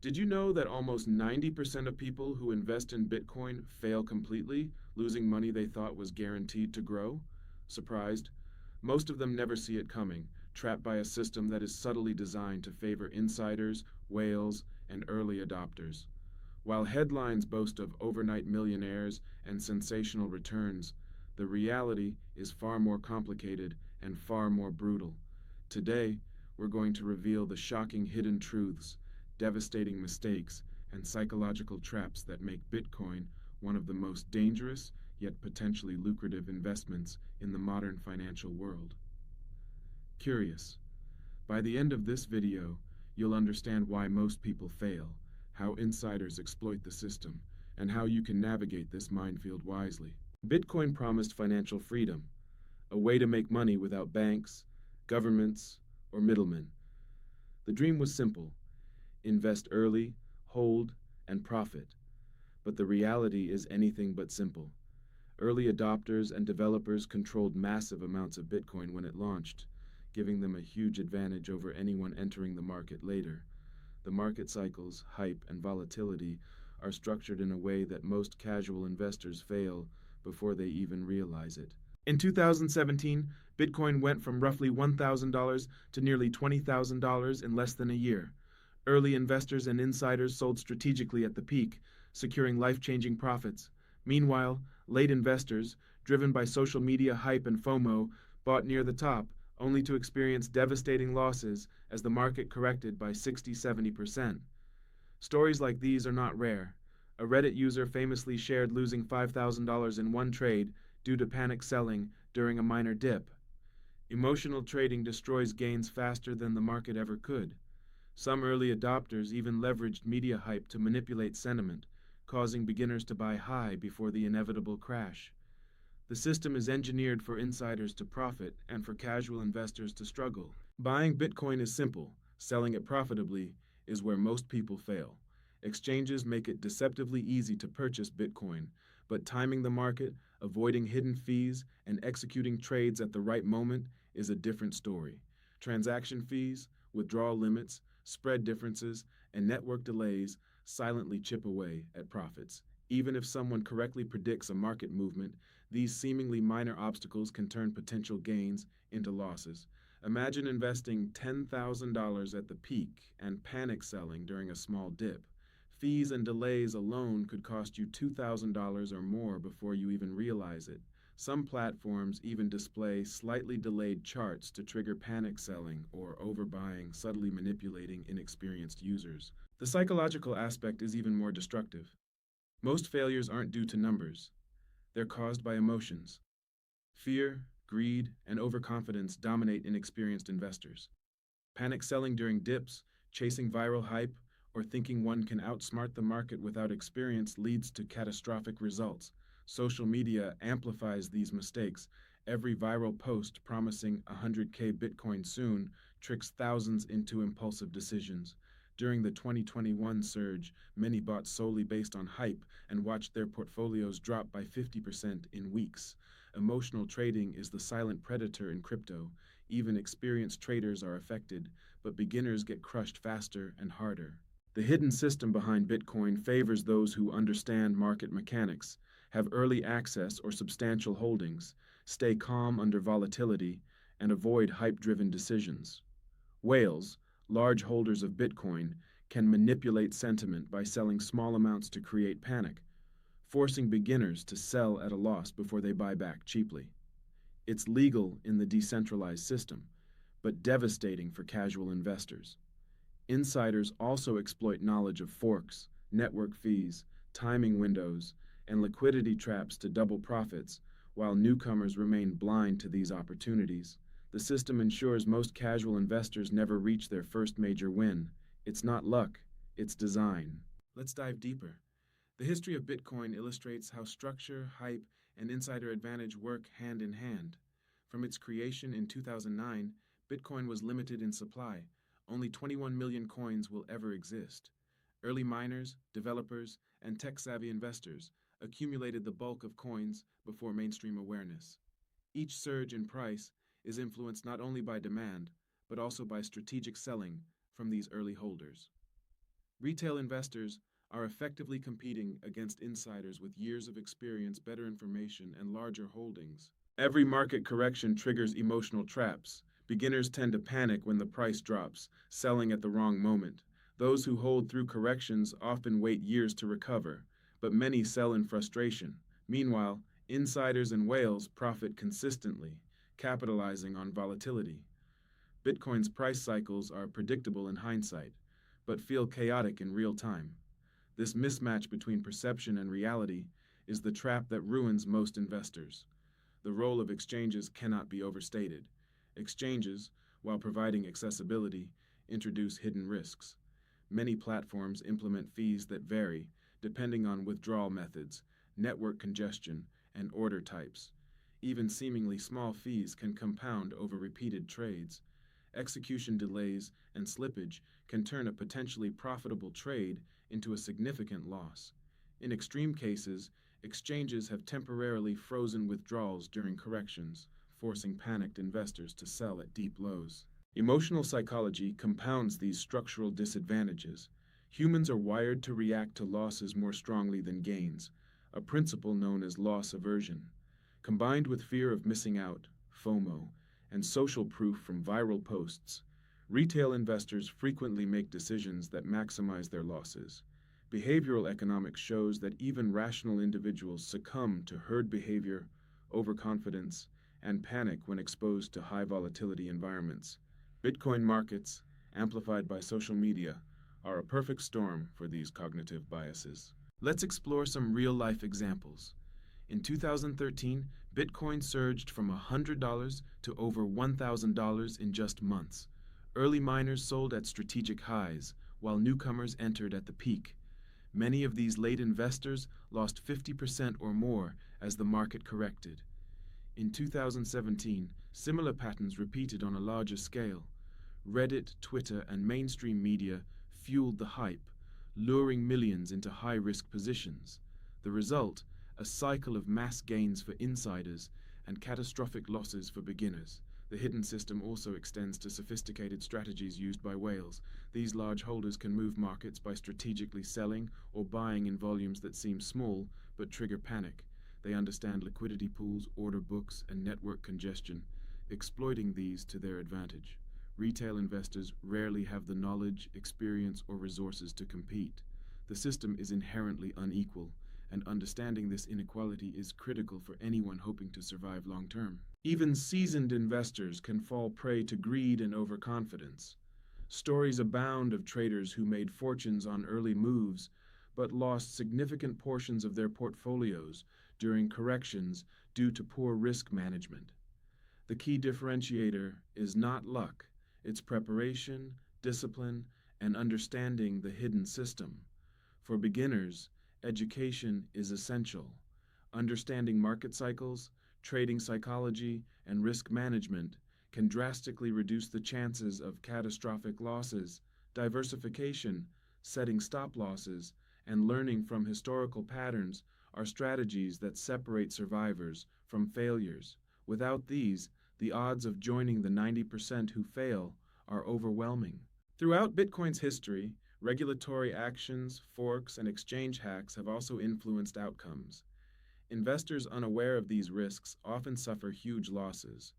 Did you know that almost 90% of people who invest in Bitcoin fail completely, losing money they thought was guaranteed to grow? Surprised? Most of them never see it coming, trapped by a system that is subtly designed to favor insiders, whales, and early adopters. While headlines boast of overnight millionaires and sensational returns, the reality is far more complicated and far more brutal. Today, we're going to reveal the shocking hidden truths, devastating mistakes, and psychological traps that make Bitcoin one of the most dangerous yet potentially lucrative investments in the modern financial world. Curious? By the end of this video, you'll understand why most people fail, how insiders exploit the system, and how you can navigate this minefield wisely. Bitcoin promised financial freedom, a way to make money without banks, governments, or middlemen. The dream was simple: invest early, hold, and profit. But the reality is anything but simple. Early adopters and developers controlled massive amounts of Bitcoin when it launched, giving them a huge advantage over anyone entering the market later. The market cycles, hype, and volatility are structured in a way that most casual investors fail before they even realize it. In 2017, Bitcoin went from roughly $1,000 to nearly $20,000 in less than a year. Early investors and insiders sold strategically at the peak, securing life-changing profits. Meanwhile, late investors, driven by social media hype and FOMO, bought near the top, only to experience devastating losses as the market corrected by 60–70%. Stories like these are not rare. A Reddit user famously shared losing $5,000 in one trade due to panic selling during a minor dip. Emotional trading destroys gains faster than the market ever could. Some early adopters even leveraged media hype to manipulate sentiment, causing beginners to buy high before the inevitable crash. The system is engineered for insiders to profit and for casual investors to struggle. Buying Bitcoin is simple. Selling it profitably is where most people fail. Exchanges make it deceptively easy to purchase Bitcoin, but timing the market, avoiding hidden fees, and executing trades at the right moment is a different story. Transaction fees, withdrawal limits, spread differences, and network delays silently chip away at profits. Even if someone correctly predicts a market movement, these seemingly minor obstacles can turn potential gains into losses. Imagine investing $10,000 at the peak and panic selling during a small dip. Fees and delays alone could cost you $2,000 or more before you even realize it. Some platforms even display slightly delayed charts to trigger panic selling or overbuying, subtly manipulating inexperienced users. The psychological aspect is even more destructive. Most failures aren't due to numbers. They're caused by emotions. Fear, greed, and overconfidence dominate inexperienced investors. Panic selling during dips, chasing viral hype, or thinking one can outsmart the market without experience leads to catastrophic results. Social media amplifies these mistakes. Every viral post promising 100K Bitcoin soon tricks thousands into impulsive decisions. During the 2021 surge, many bought solely based on hype and watched their portfolios drop by 50% in weeks. Emotional trading is the silent predator in crypto. Even experienced traders are affected, but beginners get crushed faster and harder. The hidden system behind Bitcoin favors those who understand market mechanics, have early access or substantial holdings, stay calm under volatility, and avoid hype-driven decisions. Whales, large holders of Bitcoin, can manipulate sentiment by selling small amounts to create panic, forcing beginners to sell at a loss before they buy back cheaply. It's legal in the decentralized system, but devastating for casual investors. Insiders also exploit knowledge of forks, network fees, timing windows, and liquidity traps to double profits, while newcomers remain blind to these opportunities. The system ensures most casual investors never reach their first major win. It's not luck, it's design. Let's dive deeper. The history of Bitcoin illustrates how structure, hype, and insider advantage work hand in hand. From its creation in 2009, Bitcoin was limited in supply. Only 21 million coins will ever exist. Early miners, developers, and tech-savvy investors accumulated the bulk of coins before mainstream awareness. Each surge in price is influenced not only by demand, but also by strategic selling from these early holders. Retail investors are effectively competing against insiders with years of experience, better information, and larger holdings. Every market correction triggers emotional traps. Beginners tend to panic when the price drops, selling at the wrong moment. Those who hold through corrections often wait years to recover, but many sell in frustration. Meanwhile, insiders and whales profit consistently, capitalizing on volatility. Bitcoin's price cycles are predictable in hindsight, but feel chaotic in real time. This mismatch between perception and reality is the trap that ruins most investors. The role of exchanges cannot be overstated. Exchanges, while providing accessibility, introduce hidden risks. Many platforms implement fees that vary depending on withdrawal methods, network congestion, and order types. Even seemingly small fees can compound over repeated trades. Execution delays and slippage can turn a potentially profitable trade into a significant loss. In extreme cases, exchanges have temporarily frozen withdrawals during corrections, forcing panicked investors to sell at deep lows. Emotional psychology compounds these structural disadvantages. Humans are wired to react to losses more strongly than gains, a principle known as loss aversion. Combined with fear of missing out, FOMO, and social proof from viral posts, retail investors frequently make decisions that maximize their losses. Behavioral economics shows that even rational individuals succumb to herd behavior, overconfidence, and panic when exposed to high volatility environments. Bitcoin markets, amplified by social media, are a perfect storm for these cognitive biases. Let's explore some real life examples. In 2013, Bitcoin surged from $100 to over $1,000 in just months. Early miners sold at strategic highs, while newcomers entered at the peak. Many of these late investors lost 50% or more as the market corrected. In 2017, similar patterns repeated on a larger scale. Reddit, Twitter, and mainstream media fueled the hype, luring millions into high-risk positions. The result, a cycle of mass gains for insiders and catastrophic losses for beginners. The hidden system also extends to sophisticated strategies used by whales. These large holders can move markets by strategically selling or buying in volumes that seem small but trigger panic. They understand liquidity pools, order books, and network congestion, exploiting these to their advantage. Retail investors rarely have the knowledge, experience, or resources to compete. The system is inherently unequal, and understanding this inequality is critical for anyone hoping to survive long term. Even seasoned investors can fall prey to greed and overconfidence. Stories abound of traders who made fortunes on early moves but lost significant portions of their portfolios during corrections due to poor risk management. The key differentiator is not luck, it's preparation, discipline, and understanding the hidden system. For beginners, education is essential. Understanding market cycles, trading psychology, and risk management can drastically reduce the chances of catastrophic losses. Diversification, setting stop losses, and learning from historical patterns are strategies that separate survivors from failures. Without these, the odds of joining the 90% who fail are overwhelming. Throughout Bitcoin's history, regulatory actions, forks, and exchange hacks have also influenced outcomes. Investors unaware of these risks often suffer huge losses.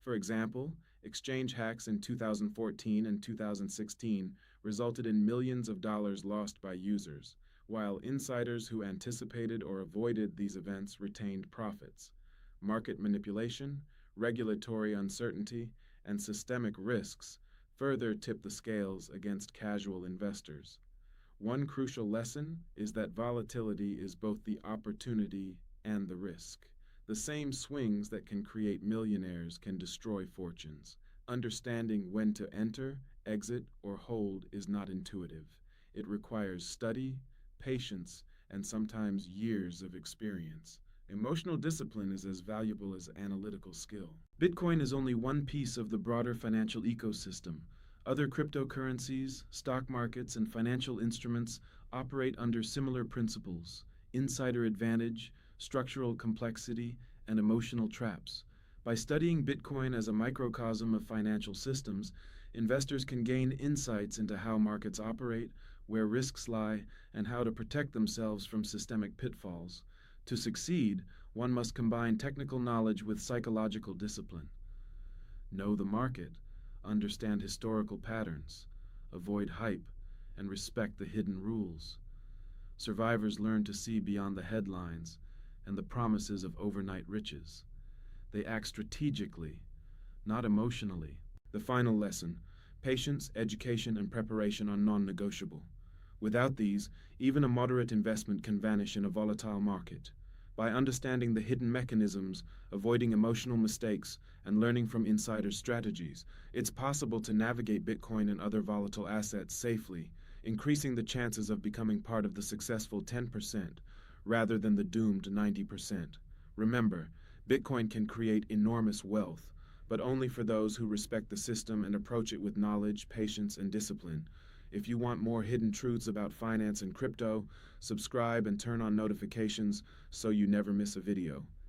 For example, exchange hacks in 2014 and 2016 resulted in millions of dollars lost by users, while insiders who anticipated or avoided these events retained profits. Market manipulation, regulatory uncertainty, and systemic risks further tip the scales against casual investors. One crucial lesson is that volatility is both the opportunity and the risk. The same swings that can create millionaires can destroy fortunes. Understanding when to enter, exit, or hold is not intuitive. It requires study, patience, and sometimes years of experience. Emotional discipline is as valuable as analytical skill. Bitcoin is only one piece of the broader financial ecosystem. Other cryptocurrencies, stock markets, and financial instruments operate under similar principles: insider advantage, structural complexity, and emotional traps. By studying Bitcoin as a microcosm of financial systems, investors can gain insights into how markets operate, where risks lie, and how to protect themselves from systemic pitfalls. To succeed, one must combine technical knowledge with psychological discipline. Know the market, understand historical patterns, avoid hype, and respect the hidden rules. Survivors learn to see beyond the headlines and the promises of overnight riches. They act strategically, not emotionally. The final lesson: patience, education, and preparation are non negotiable. Without these, even a moderate investment can vanish in a volatile market. By understanding the hidden mechanisms, avoiding emotional mistakes, and learning from insider strategies, it's possible to navigate Bitcoin and other volatile assets safely, increasing the chances of becoming part of the successful 10% rather than the doomed 90%. Remember, Bitcoin can create enormous wealth, but only for those who respect the system and approach it with knowledge, patience, and discipline. If you want more hidden truths about finance and crypto, subscribe and turn on notifications so you never miss a video.